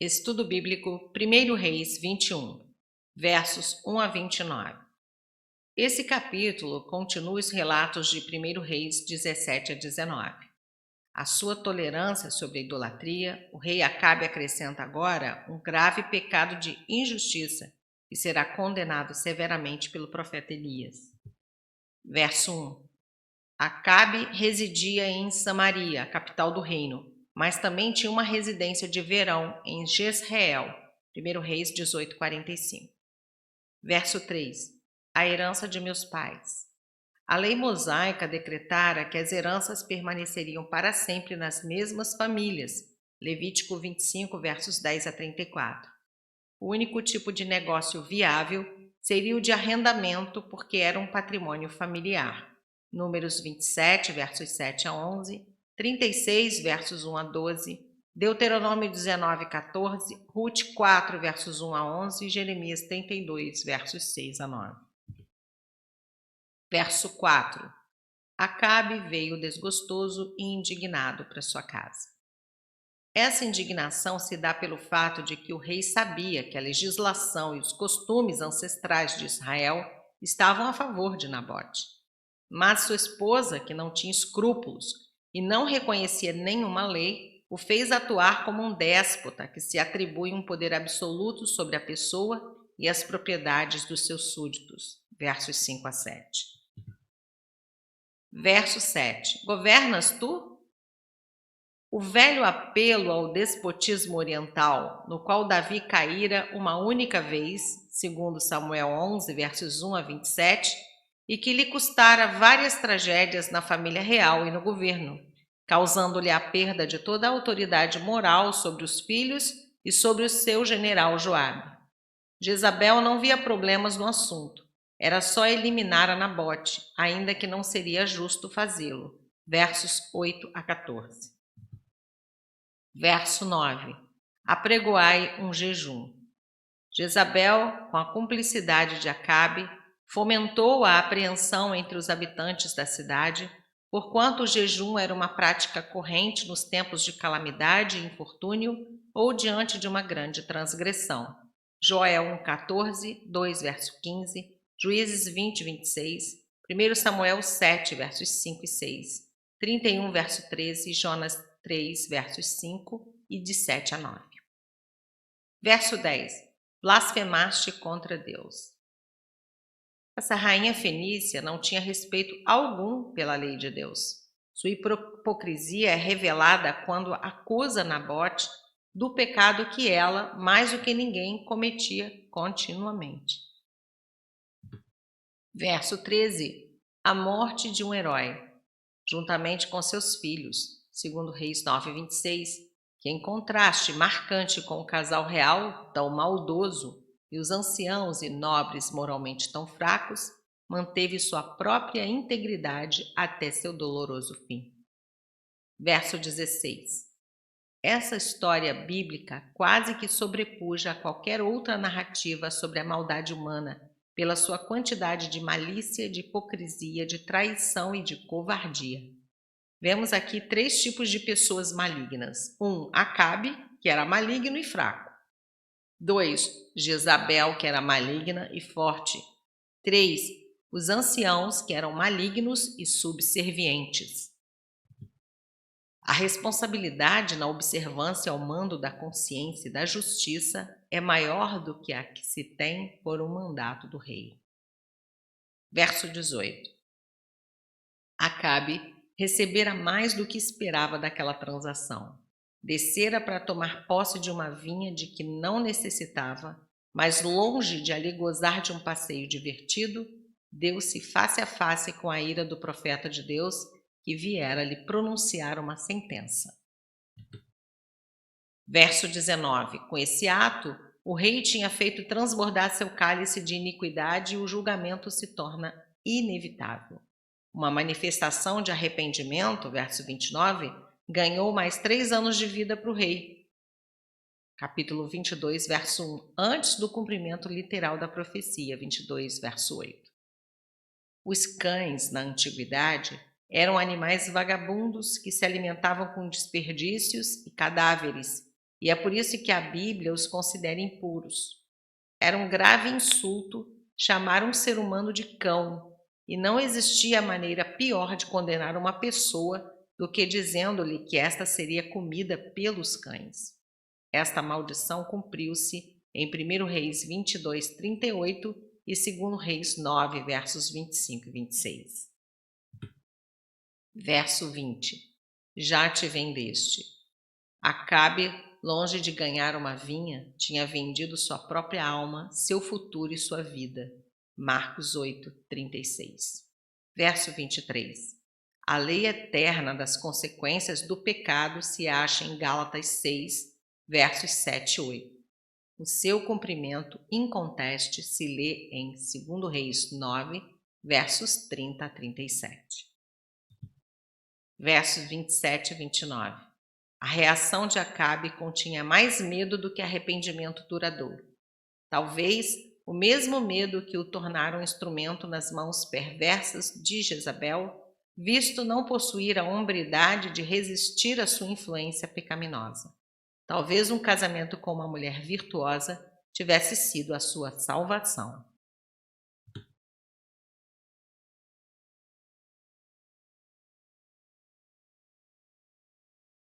Estudo Bíblico 1 Reis 21, versos 1 a 29. Esse capítulo continua os relatos de 1 Reis 17 a 19. À sua tolerância sobre a idolatria, o rei Acabe acrescenta agora um grave pecado de injustiça que será condenado severamente pelo profeta Elias. Verso 1. Acabe residia em Samaria, a capital do reino, mas também tinha uma residência de verão em Jezreel. 1 Reis 18:45. Verso 3. A herança de meus pais. A lei mosaica decretara que as heranças permaneceriam para sempre nas mesmas famílias. Levítico 25, versos 10 a 34. O único tipo de negócio viável seria o de arrendamento, porque era um patrimônio familiar. Números 27, versos 7 a 11, 36, versos 1 a 12, Deuteronômio 19, 14, Rute 4, versos 1 a 11 e Jeremias 32, versos 6 a 9. Verso 4. Acabe veio desgostoso e indignado para sua casa. Essa indignação se dá pelo fato de que o rei sabia que a legislação e os costumes ancestrais de Israel estavam a favor de Nabote. Mas sua esposa, que não tinha escrúpulos e não reconhecia nenhuma lei, o fez atuar como um déspota que se atribui um poder absoluto sobre a pessoa e as propriedades dos seus súditos. Versos 5 a 7. Verso 7. Governas tu? O velho apelo ao despotismo oriental, no qual Davi caíra uma única vez, segundo Samuel 11, versos 1 a 27, e que lhe custara várias tragédias na família real e no governo, causando-lhe a perda de toda a autoridade moral sobre os filhos e sobre o seu general Joabe. Jezabel não via problemas no assunto, era só eliminar a Nabote, ainda que não seria justo fazê-lo. Versos 8 a 14. Verso 9. Apregoai um jejum. Jezabel, com a cumplicidade de Acabe, fomentou a apreensão entre os habitantes da cidade, porquanto o jejum era uma prática corrente nos tempos de calamidade e infortúnio ou diante de uma grande transgressão. Joel 1,14, 2, verso 15, Juízes 20, 26, 1 Samuel 7, versos 5 e 6, 31, verso 13 e Jonas 3, versos 5 e de 7 a 9. Verso 10. Blasfemaste contra Deus. Essa rainha fenícia não tinha respeito algum pela lei de Deus. Sua hipocrisia é revelada quando acusa Nabote do pecado que ela, mais do que ninguém, cometia continuamente. Verso 13. A morte de um herói, juntamente com seus filhos, segundo Reis 9, 26, que em contraste marcante com o casal real, tão maldoso, e os anciãos e nobres moralmente tão fracos, manteve sua própria integridade até seu doloroso fim. Verso 16. Essa história bíblica quase que sobrepuja a qualquer outra narrativa sobre a maldade humana, pela sua quantidade de malícia, de hipocrisia, de traição e de covardia. Vemos aqui 3 tipos de pessoas malignas. 1. Acabe, que era maligno e fraco. 2. Jezabel, que era maligna e forte. 3. Os anciãos, que eram malignos e subservientes. A responsabilidade na observância ao mando da consciência e da justiça é maior do que a que se tem por um mandato do rei. Verso 18. Acabe recebera mais do que esperava daquela transação. Descera para tomar posse de uma vinha de que não necessitava, mas longe de ali gozar de um passeio divertido, deu-se face a face com a ira do profeta de Deus, que viera lhe pronunciar uma sentença. Verso 19. Com esse ato, o rei tinha feito transbordar seu cálice de iniquidade e o julgamento se torna inevitável. Uma manifestação de arrependimento, verso 29, ganhou mais 3 anos de vida para o rei. Capítulo 22, verso 1, antes do cumprimento literal da profecia, 22, verso 8. Os cães, na antiguidade, eram animais vagabundos que se alimentavam com desperdícios e cadáveres e é por isso que a Bíblia os considera impuros. Era um grave insulto chamar um ser humano de cão, e não existia maneira pior de condenar uma pessoa do que dizendo-lhe que esta seria comida pelos cães. Esta maldição cumpriu-se em 1 Reis 22, 38 e 2 Reis 9, versos 25 e 26. Verso 20. Já te vendeste. Acabe, longe de ganhar uma vinha, tinha vendido sua própria alma, seu futuro e sua vida. Marcos 8, 36. Verso 23. A lei eterna das consequências do pecado se acha em Gálatas 6, versos 7 e 8. O seu cumprimento inconteste se lê em 2 Reis 9, versos 30 a 37. Versos 27 e 29. A reação de Acabe continha mais medo do que arrependimento duradouro. Talvez o mesmo medo que o tornara um instrumento nas mãos perversas de Jezabel, visto não possuir a hombridade de resistir à sua influência pecaminosa. Talvez um casamento com uma mulher virtuosa tivesse sido a sua salvação.